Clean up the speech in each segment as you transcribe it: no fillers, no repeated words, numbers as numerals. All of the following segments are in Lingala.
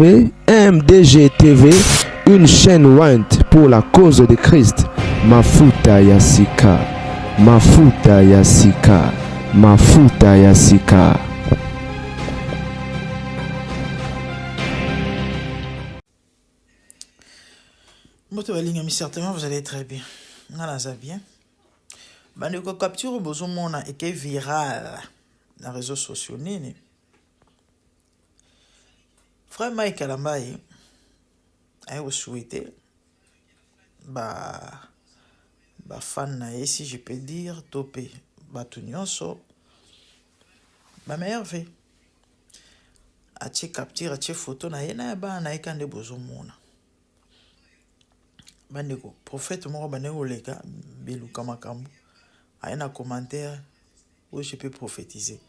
TV, MDG TV, une chaîne Wint pour la cause de Christ. Mafuta Yasika, Mafuta Yasika, Mafuta Yasika. Certainement vous allez très bien. On bien. Bandeko capture bozomona et qui viral dans les réseaux sociaux nini. Frère Mike Alambaye a souhaité ba fan na si je peux dire topé batu nyonso ba merveille. A capture a photo na yena ba na ekande bozomona. Bandeko prophète moko bandeko leka beluka makambo. A un commentaire où je peux prophétiser.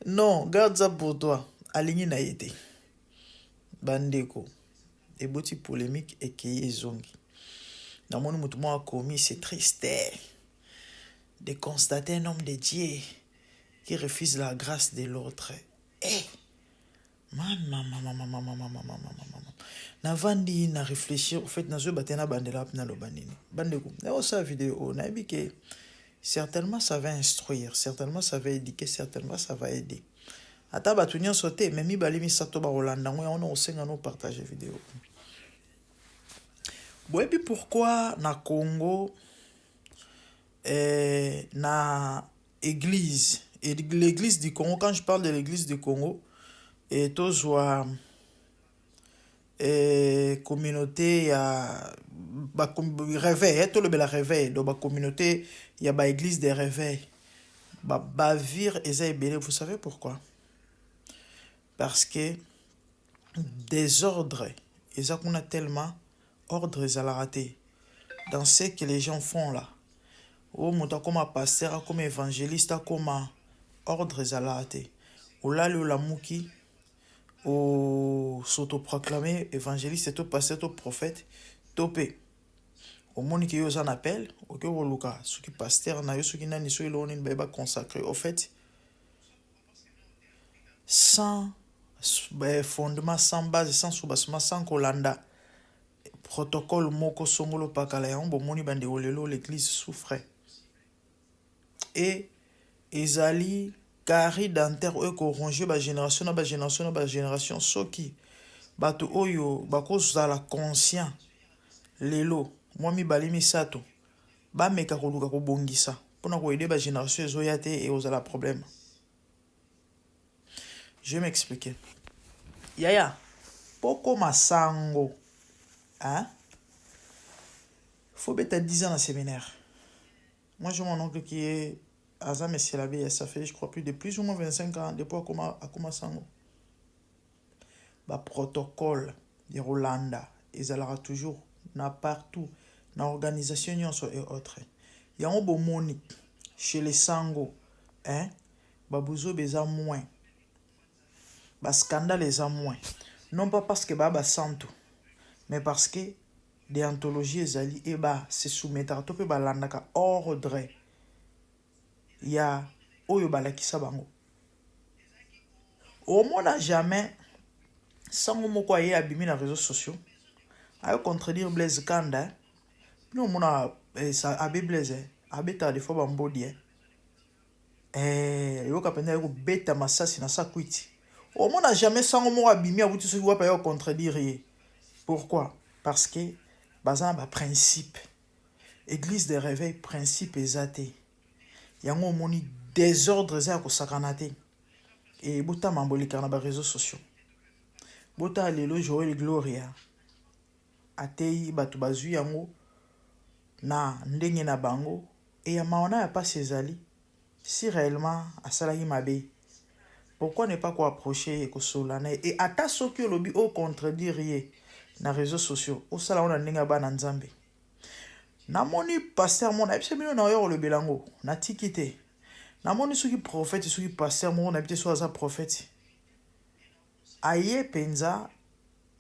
Non, garde ça pour toi. Aligné na été. Bandeko. Et boti polémique et qui est zongi. Dans mon mouton a commis, c'est triste de constater un homme de Dieu qui refuse la grâce de l'autre. Navandi na réfléchir au fait nazo batena bandela na lobanini bandeko na sa vidéo na bike certainement ça va instruire, certainement ça va éduquer, certainement ça va aider ata batunya sauter mais mi balimi sato ba rolanda ngo on osenga no partager vidéo. Et puis pourquoi na Congo na église et l'église du Congo, quand je parle de l'église du Congo et tozwa communauté ya ba réveil tout le bel réveil donc ba communauté ya ba église des réveils ba vire ezebele. Vous savez pourquoi? Parce que désordre eza qu'on a tellement ordre à la rater dans ce que les gens font là. Oh monta comme pasteur comme évangéliste comme ordre à la rater ou là le lamuki au s'autoproclamer évangéliste et tout pasteur tout prophète topé au monde qui yo en appel au que woluka ce qui pasteur na yo ce qui nani so iloni ba consacré au fait sans fondement, sans base, sans soubassement, sans kolanda protocole moko songolo pakala ya mbo moni bande olelo l'église souffrait et ezali carré dentaire eko ronger ba génération na génération soki bato oyo bakozala conscient lelo moi mi balimi sato ba meka koluka ko bongisa pona ko aider ba génération ezoya te et ozala problème. Je vais m'expliquer. Yaya poko masango hein faut être 10 ans dans séminaire. Moi j'ai mon oncle qui est Azam et Selabé, ça fait je crois plus ou moins 25 ans depuis à Komasango. Ba protocole de Rolanda, ils allaient toujours na partout na organisation et autres. Il y a un bon moni chez les sango hein babuzo beza moins. Ba scandale les a moins. Non pas parce que baba santo mais parce que déontologie ezali et ba se soumettre to pe balandaka ordre ya oyo balakisa bango au monde jamais sans moko aye abimi na réseaux sociaux ayo contredire Blaise Kanda no mona ça abe Blaise abeta des fois bambodi yo kapenda yo beta masasi na sa kwiti au monde jamais sans moko abimi abuti so wa pa yo contredire. Pourquoi? Parce que bazan ba principe église de réveil principe ezaté yango moni désordre za ko sakanate et bota mambolika na ba réseaux sociaux bota lelo Joël Gloria atei batu bazui yango na ndenge na bango et ya maona ya pas ezali si réellement asalaki mabe. Pourquoi ne pas ko approcher et ko solana et ata soki lobi au contredire na réseaux sociaux au sala on ndenge ba na nzambe na moni pasteur mon abise bino na yo le belango na tikite na moni soki prophète soki pasteur mon abite so za prophète aye penza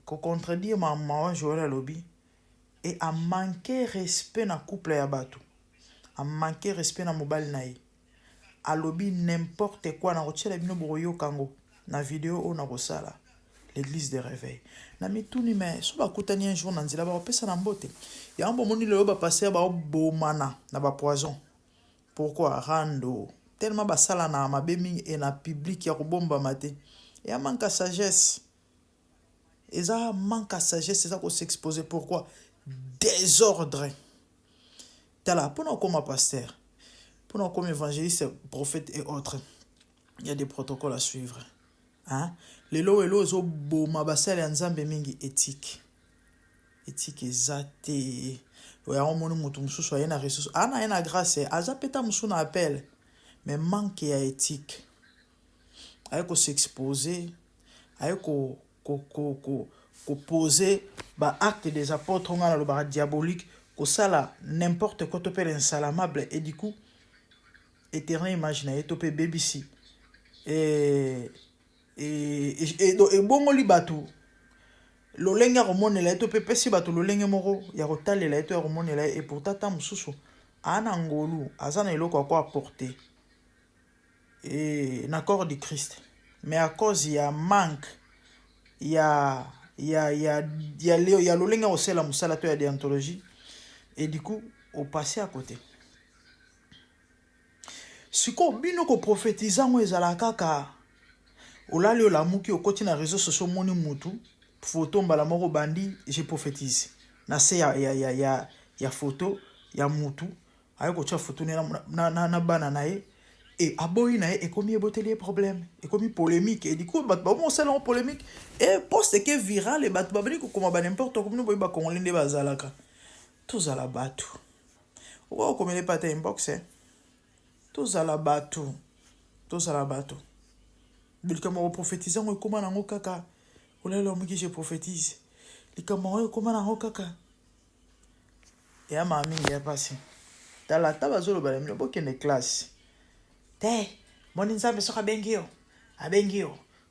ko contredire maman Joël lobby et a manqué respect na couple ya bato a manqué respect na mobile naï alobi n'importe quoi na rotiela bino boyo kango na vidéo o na kosala l'église de réveil na mituni mais so bakutani un jour na nzela ba pesa na mbote ya mbo moni lelo ba passer ba bomana na ba poison pourquoi rando tellement basala na mabemi et na public ya kobomba mate ya manque sagesse eza manque sagesse eza ko s'exposer pourquoi désordre tala pour comme pasteur pour comme évangéliste prophète et autres il y a des protocoles à suivre hein les lois zo boma basala ya nzambe mingi éthique ezate oya omoni mutu mususu ayena ressource ana ena grâce aza peta musu na appel mais manque ya éthique ayeko s'exposer ayeko ko poser ba acte des apôtres ngana lo ba diabolique ko sala n'importe quoi topé l'insalamable et du coup éternel imagine topé BBC et bongo li bato lolenge romonela eto pepesi bato lolenge moko ya kotalela eto romonela et pourtant ta mususu ana ngolu azana eloko akwa apporter et na corps du Christ mais à cause ya manque ya lolenge osela musala to ya déontologie et du coup au passé à côté siko bino ko prophétiser ngo ezala kaka olali olamuki okoti na réseaux sociaux moni mutu photo mbala moko bandi je prophétise na se ya photo ya mutu ayeko tia photo na bana nae et aboyi nae ekomi eboteli problème ekomi polémique et du coup bat bon c'est long polémique et poste que viral et bat babani ko koma ba n'importe comment boyi ba kongolais nde bazalaka tous à la batu o ko mele pata inbox tous à la batu likambo prophétiser ngo koma nango kaka olelo miki je prophétise likambo ngo koma nango kaka ya mami ya pasi tala tabazolo bale mino bokende classe te moni nzambe soka bengio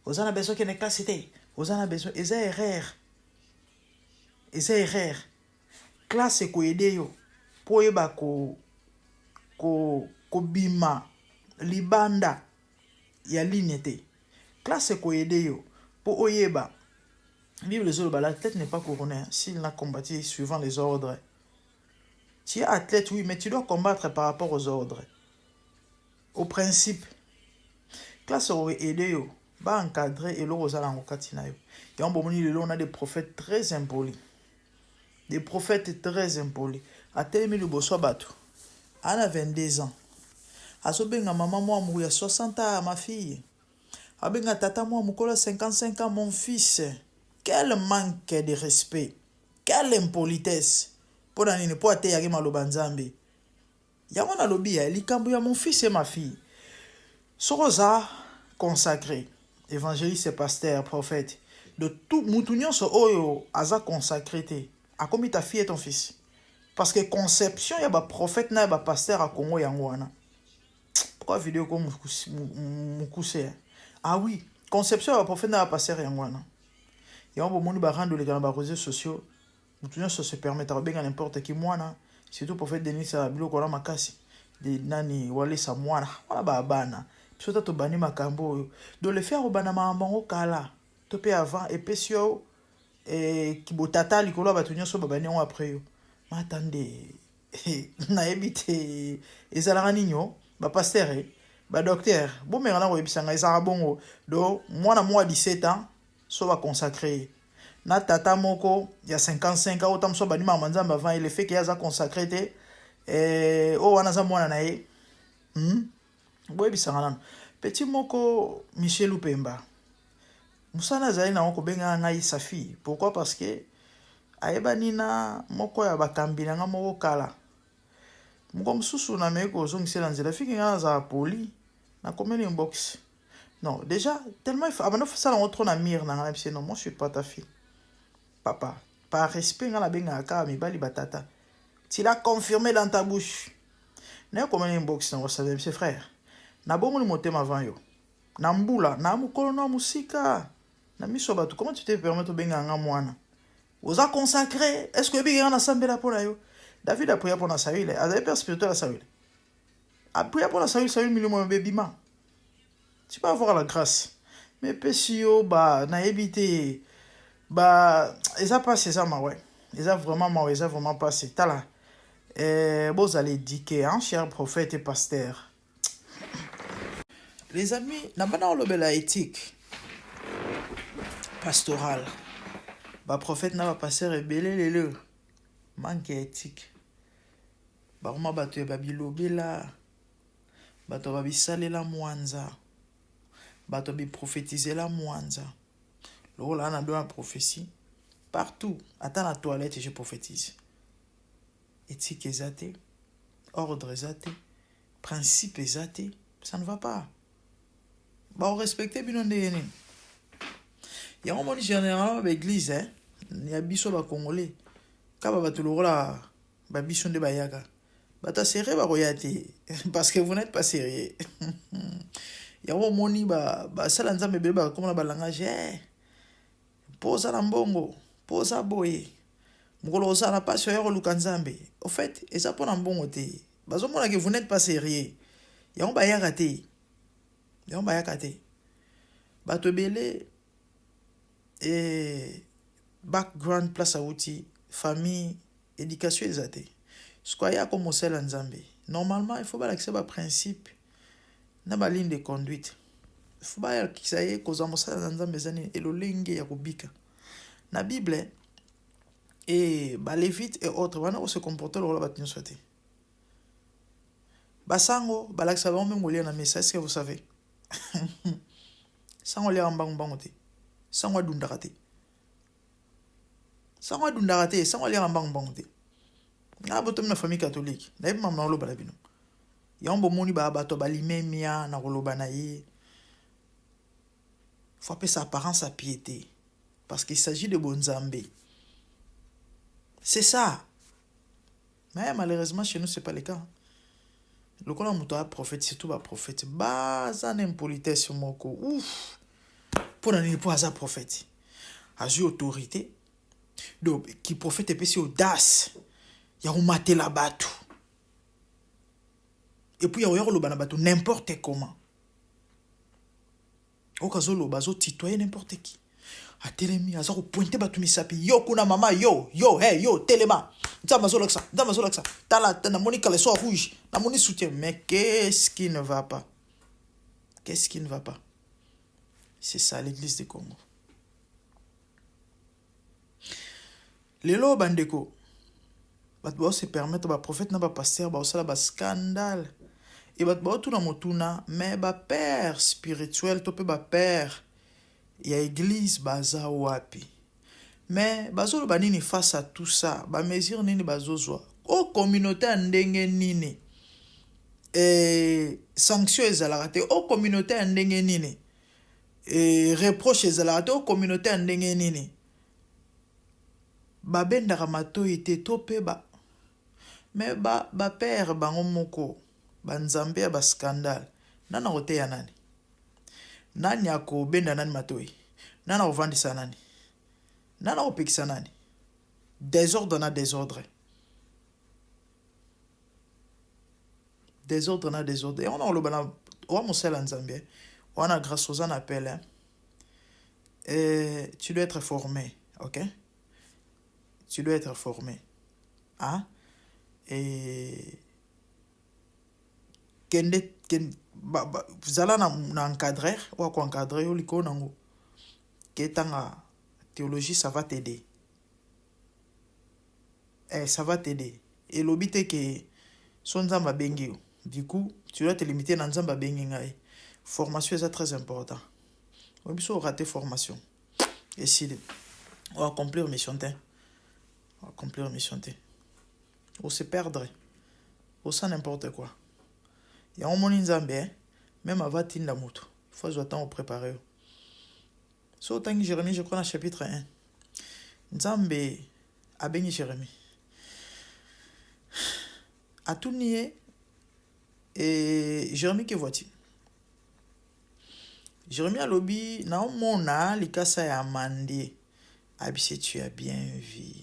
ozana beso kende classe te ozana beso eza erreur classe ko aider yo po yeba ko bima libanda ya ligne te classe ko aider yo po oyeba vivre les ordres la tête n'est pas couronnée s'il n'a combattu suivant les ordres. Tu es athlète oui mais tu dois combattre par rapport aux ordres au principe classe ko aider yo ba encadrer et l'oro zala ngokati na yo ya mbomoni lelo on a des prophètes très impolis atelemi liboso bato ana 22 ans azobenga maman moi mou ya 60 ans ma fille abenga tata moi mukolo 55 ans mon fils quel manque de respect quelle impolitesse pour nini po ate yaki maloba nzambe yango na lobi ya likambo ya mon fils et ma fille sokoza consacré évangéliste pasteur prophète de tout mutu nyonso oyo aza consacré te akomi ta fille et ton fils parce que conception ya ba prophète na ba pasteur a Congo yango wana pourquoi vidéo comme mukuse ah oui conception ya ba prophète na ba pasteur yango wana yango bomoni ba rendre les ba réseaux sociaux mutu nyonso se permettre benga n'importe qui mwana surtout prophète Denis sa biloko na makasi de nani wale sa mwana wala ba bana biso to bani makambo do le faire obana mambango kala to pe avant et pesio et kibotata likolo ba tunyo so babani on après yo matande na ebite ezala ninyo ba pasteur ba docteur bon mais na oyebisanga ezala bongo do mwana moi 17 ans so va consacrer na tata moko ya 55 ans autant so bani mama nzamba avant il fait qu'il a consacré te o wana za mwana na ye boyebisanga nano petit moko Michel Upemba musana zali na ko benga ngai sa fille pourquoi parce que ayebani na moko ya bakambi na moko kala moko mususu na meko zongisela nzela fiki nga za poli na komeli inbox non déjà tellement abano fa sala trop na mire na ngana non moi je suis pas ta fille papa par respect nga la benga ka mi bali batata tu l'as confirmé dans ta bouche na komeli inbox na wasa monsieur frère na bomo ni motema avant yo na mbula na mukolo na musika na miso bato comment tu te permets to benga nga mwana oza consacré est-ce que bien na sambela pour yo David a prié pour na Saül azali père spirituel à Saül Après, pour la salut, million mon bébé, tu vas avoir la grâce. Mais pesio, bah, n'a évité. Bah, et ça passe, ça, ma ouais. Et ça vraiment, et ça vraiment passé. T'as là. Vous allez dire que, hein, cher prophète et pasteur. Les amis, n'a pas dans la éthique pastorale. Bah, prophète n'a pas passé rebelle, le manque éthique. Bah, on m'a battu, babilobela. Bah, tu vas bisaler la mwanza. Bah, tu vas prophétiser la mwanza. Le rôle, on a deux prophétie. Partout. Attends la toilette et je prophétise. Éthique exatée. Ordre exaté. Principe exaté. Ça ne va pas. Bah, on respecte bien les gens. Il y a un moment généralement avec l'église, hein. Il y a biso ba congolais. Quand va tout le rôle là, ba biso de bayaga. Bah, ta sérieux ba royauté. Parce que vous n'êtes pas sérieux. Il y a un moment ba ça nzambe bébé ba comme la langage. Posa na mbongo. Posa boye. Mugolo osala pas sur luka nzambe. Au fait, et ça pour na mbongo te. Bazo mona que vous n'êtes pas sérieux. Il y a un bayaga te. Il y a un bayaga te. Bato belé et background place à outils, famille, éducation exatée. Ce qu'il y a comme celle en Zambie. Normalement, il faut pas accepter le principe na ba ligne de conduite. Il faut pas que ça y est cause en Zambie et le lingue ya kubika. Na Bible et ba Lévite et autres, wana se comporter le rôle batinu souhaité. Basango, balaksa ba même na messa, est-ce que vous savez? Sango le ambang bangote. Sango dundakate. Sango dundakate, sango le ambang bangote. Na botom na famille catholique. Na yeba mamna lo balabino. Yambo moni ba bato balimemia na koloba na ye. Faut appeler sa apparence à piété. Parce qu'il s'agit de bonzambe. C'est ça. Mais malheureusement, chez nous, ce n'est pas le cas. Le coup, on a prophète, c'est tout un prophète. Bah, ça n'a pas politesse sur mon coup. Ouf. Pour n'en pas un prophète. A eu autorité. Donc, qui prophète est aussi audace. Il y a un maté là-bas tout. Et puis, il y a un le bateau n'importe comment. Au cas où, le titoyer n'importe qui. A telemi, a pointé batu misapi. Yo, kuna mama, yo, hey, yo, telema. Damazolaksa. T'as Monica les soirs rouges. La Moni soutient. Mais qu'est-ce qui ne va pas? Qu'est-ce qui ne va pas? C'est ça l'église de Congo. Les lots bandeko. Batbo se permettre, ba prophète na ba pasteur, ba osala ba scandale. Et batbo tout na motuna, mais ba père spirituel, topé ba père. Il y a église baza wapi. Mais bazo ba nini face à tout ça, ba mesure nini bazozwa. O communauté ndenge nini. Et sanction ezalaka te o communauté ndenge nini. Et reproche ezalaka te o communauté ndenge nini. Ba bendaka matoi te tope ba. Mais ba père bango moko ba nzambe ba scandale. Nana ote ya nani? Nani ako benda nani matoi? Nana ovandisa nani? Nana opekisa nani? Désordre na désordre. Désordre na désordre. Et on a le bana wa mosela nzambe. On a grâce aux appels. Hein? Et tu dois être formé, OK? Tu dois être formé. Hein? Et vous allez encadrer ou encadrer ou liko nango. Ketanga théologie ça va t'aider. Ça va t'aider. Et l'obité que son nzamba bengi. Du coup, tu dois te limiter dans nzamba bengi ngai. Formation c'est très important. On peut rater formation. Et si on va accomplir mission té. On va accomplir mission té. On se perdre. On sent n'importe quoi. Il y a un monde nzambe, même avant tinda moto. Il faut attendre préparer. So tant que Jérémie, je crois dans chapitre 1. Nzambe a béni Jérémie. A tout nié et Jérémie que vois-tu? Jérémie a lobby na mona likasa ya mandé. Abissé tu as bien vu.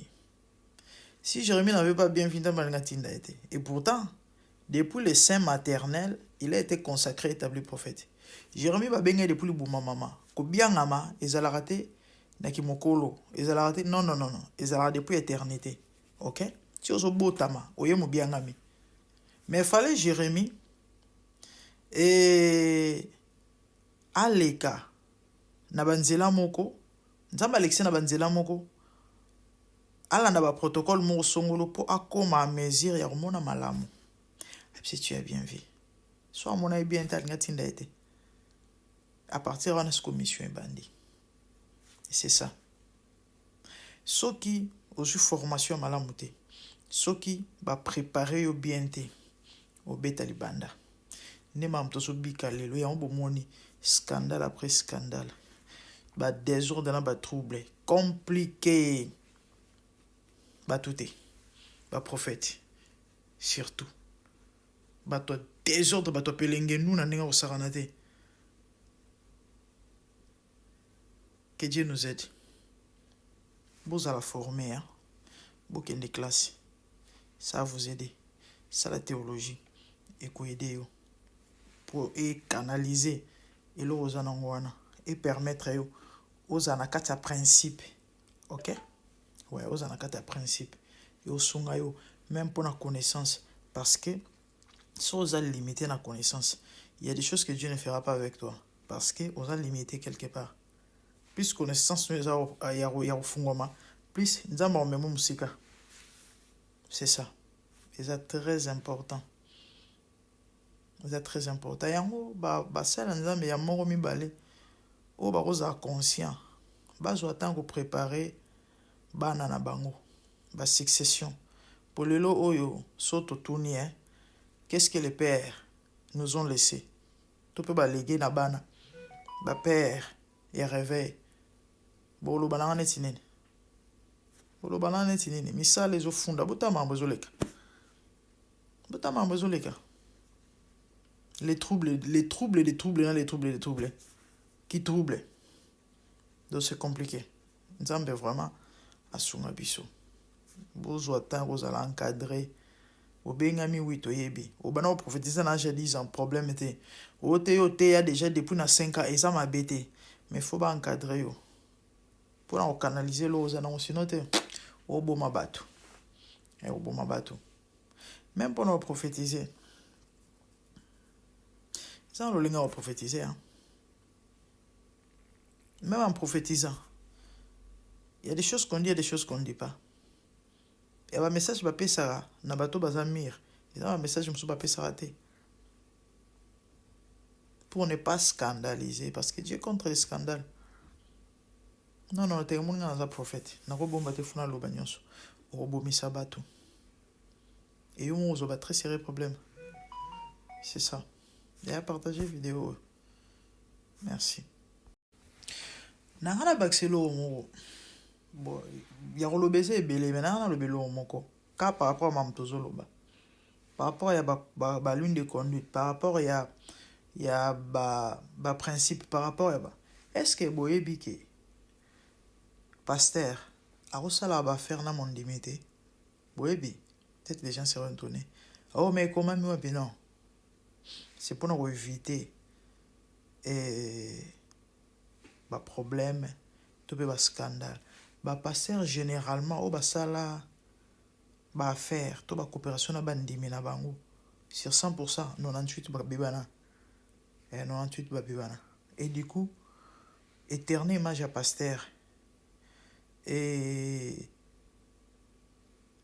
Si Jérémie n'avait pas bien vu dans Malgatinda été. Et pourtant, Depuis le sein maternel, il a été consacré, établi prophète. Jérémie va baigner depuis le bouma maman. Kobiangama, ezalakate, nakimokolo. Ezalakate, non, non, non, non. Ezalakate depuis éternité. Ok? Si ozo botama, oye mobiangami. Mais il fallait Jérémie et Aleka, nabanzela moko, nzamba Alexis nabanzela moko, ala na ba protocole moko songolo po akoma a mesure ya komona malamu. Si tu as bien vu. Soit mon avis bien tinda été. À partir de cette commission bandi. C'est ça. Ceux qui ont eu formation malamouté. Ceux qui va préparer au bien au beta libanda. Ne mam to so bikale lo ya moni scandale après scandale. Ba désordre dans ba trouble, compliqué. Ba touté. Ba prophète surtout. Bato désordre bato pelenge nous na ninga osaranate. Que Dieu nous aide. Vous allez former, hein. Vous qui des classes, ça va vous aider. Ça la théologie et quoi aider pour canaliser et le aux anangwana et permettre aux anakata principe, ok? Ouais, aux anakata principe et aux sungayo même pour la connaissance parce que si vous allez limiter la connaissance, il y a des choses que Dieu ne fera pas avec toi. Parce que vous allez limiter quelque part. Plus connaissance nous a fungoma, plus nous avons même musique. C'est ça. C'est très important. C'est très important. Yango ba sala nzambe ya moko mibale. O ba koza conscient. Ba zo attendre préparer bana na bango. Ba succession. Pour le lo oyo soto tourni hein. Qu'est-ce que les pères nous ont laissé? Tu peux léguer na bana. Ba père et réveil. Bolo banane tinene. Bolo banane tinene. Misa les ofunda. Bota mambozoleka. Bota mambozoleka. Les troubles. Qui troublent. Donc c'est compliqué. Nzambe vraiment asunga biso. Bozo attend, vous allez encadrer. Obengami wito yebi. Obana prophétiser na j'ai 10 ans problème était. Ote y a déjà depuis na 5 ans et ça m'a bêté. Mais faut pas encadrer yo. Pour en canaliser l'eau na sinon te oboma bato. Et oboma bato. Même pour nous prophétiser. Ça le linga prophétiser hein. Même en prophétisant. Il y a des choses qu'on dit et des choses qu'on ne dit pas. Et un message va ça na bato bazamir. Et un message me pas ça raté. Pour ne pas scandaliser parce que Dieu est contre les scandales. Non non, t'es un prophète. Na robomba te funa loba nyonso. Robomisa bato. Et on va très sérieux problème. C'est ça. Et à partager vidéo. Merci. Nangana baxelo mo. Bon, il y a le baiser et belé maintenant le bélo moko. Car par rapport à Mamtozoloba. Par rapport à l'une de conduite, par rapport à principe, par rapport à est-ce que boye biké pasteur a ça va faire na mon limité boye bi peut-être les gens seront étonnés. Oh mais comment moi non. C'est pour nous éviter et problème, tout peut scandale. Passer généralement au basala affaire to coopération na bandimi na bango sur 100% 98 bibana et 98 bibana et du coup éternel image à pasteur et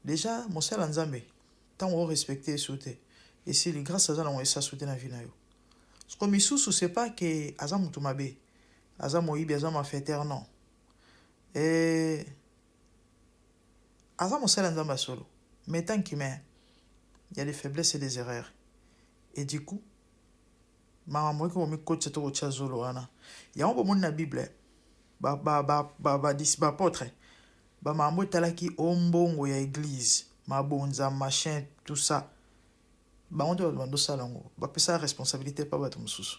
déjà mon seul nzambe tant on respecter sauter et c'est grâce à ça on essa sauter na vie na yo ce comme isusu c'est pas que azam tumabe azam oyibi azam affaire non. Et avant mon seul endroit solo, mais tant qu'il il y a des faiblesses et des erreurs. Et du coup, maman qui me coach c'est au chazolo ana. Il y a un moment dans la Bible, apôtre, maman talaki ombongo ya église, ma bonza machin tout ça. On doit demander ça lango. Pesa responsabilité pas bato mususu.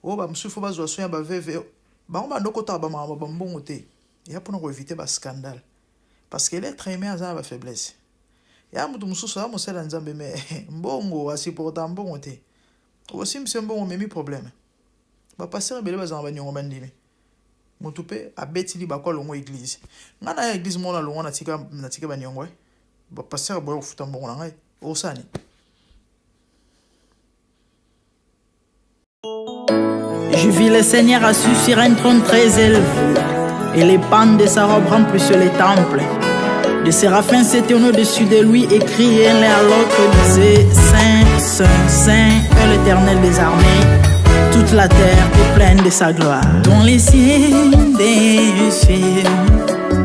Mususu faut bazo soya ba veve. On va ndokota ba mama ba mbongo te. Et pour nous éviter ba scandale. Parce que l'être aimé a une faiblesse. ya mutu mususu ya mosala nzambe me mbongo asiporta mbongo te osimisa mbongo memi problème bapasteur ebele bazala baniongo bandimi mutu mpe abetili bakolongo église nga na ya église mona longo natika baniongo bapasteur boya kofuta mbongo na ngai osani. Je vis le Seigneur assis sur un trône très élevé, et les pans de sa robe remplissent le temple. Les séraphins s'étaient au-dessus de lui et criaient l'un à l'autre, disaient Saint, Saint, Saint est l'Éternel des armées. Toute la terre est pleine de sa gloire. Dans les cieux des cieux,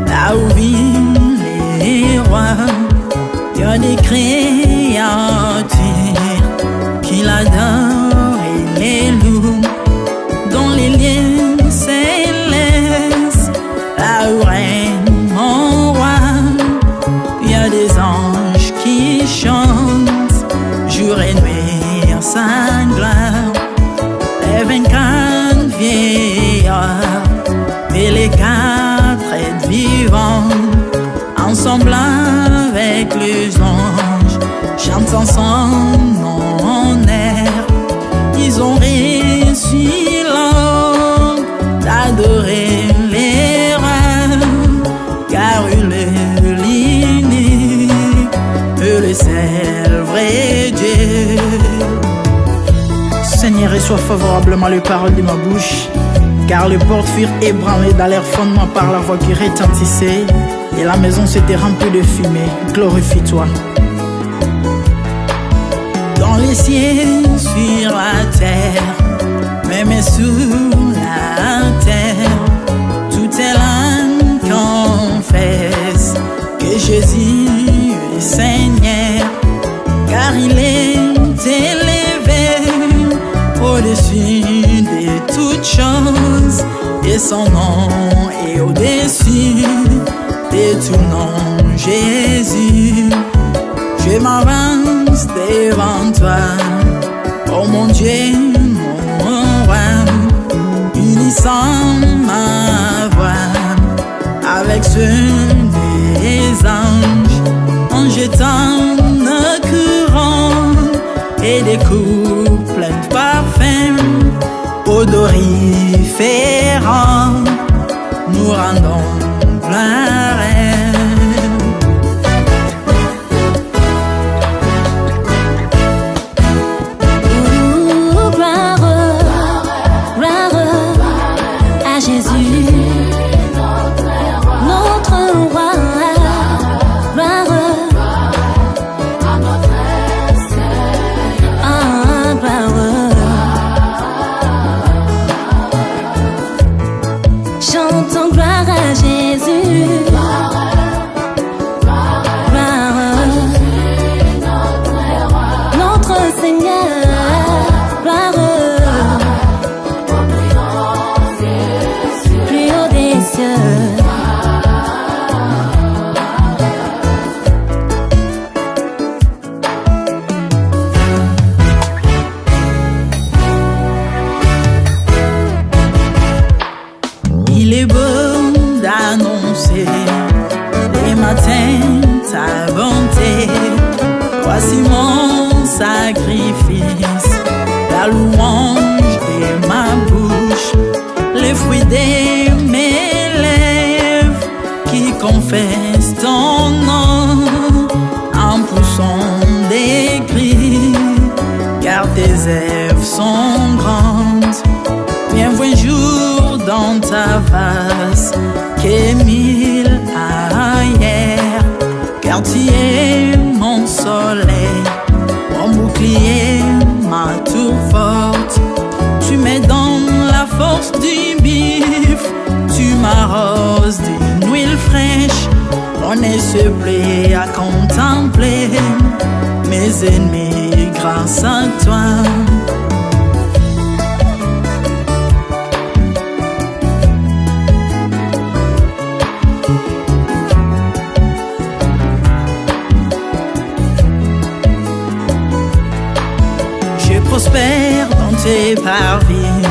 là où vivent les rois, il y a des créatures qui l'adorent et les louent. Dans les lieux célestes, là où règne mon roi, il y a des anges qui chantent jour et nuit en sa gloire. Les 24 vieillards et les 4 êtres vivants, ensemble avec les anges, chantent ensemble en air. Ils ont réussi d'adorer les rois, car il est l'unique, le seul vrai Dieu. Seigneur, reçois favorablement les paroles de ma bouche, car les portes furent ébranlées dans leur fondement par la voix qui retentissait, et la maison s'était remplie de fumée. Glorifie-toi. Dans les cieux, sur la terre, même sous la terre, tout est l'âme confesse que Jésus est Seigneur, car il est élevé au-dessus de toutes choses, et son nom est au-dessus de tout nom. Jésus, je m'avance devant toi, oh mon Dieu, mon roi, unissant ma voix avec ceux des anges, en jetant nos couronnes et des coups pleins de parfums odoriférants, nous rendons gloire. Chantons gloire à Jésus. Notre Seigneur. Plus haut des cieux. Il est beau d'annoncer les matins ta bonté. Voici mon sacrifice, la louange de ma bouche, les fruits de mes lèvres qui confessent ton nom en poussant des cris, car tes œuvres sont grandes. Bienvenue jour dans ta face, que mille ailleurs, car tu es mon soleil, mon bouclier, ma tour forte. Tu me donnes la force du bif, tu m'arroses d'une huile fraîche. On est se plaît à contempler mes ennemis grâce à toi. Prospère dans tes parvis,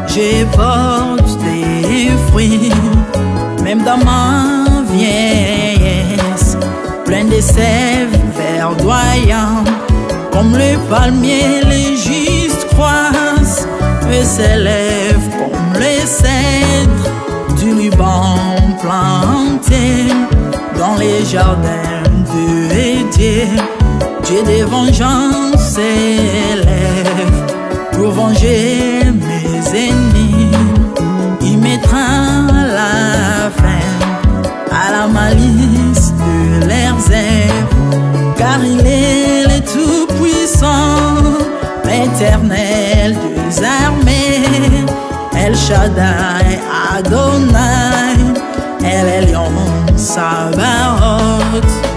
je porte des fruits, même dans ma vieillesse, plein de sève verdoyant. Comme le palmier, les justes croissent et s'élèvent comme les cèdres du Liban planté dans les jardins de Dieu. Dieu des vengeances s'élève pour venger mes ennemis. Il mettra la fin à la malice de leurs œuvres, car il est le Tout-Puissant, l'Éternel des armées, El Shaddai Adonai, El Elyon Sabaoth.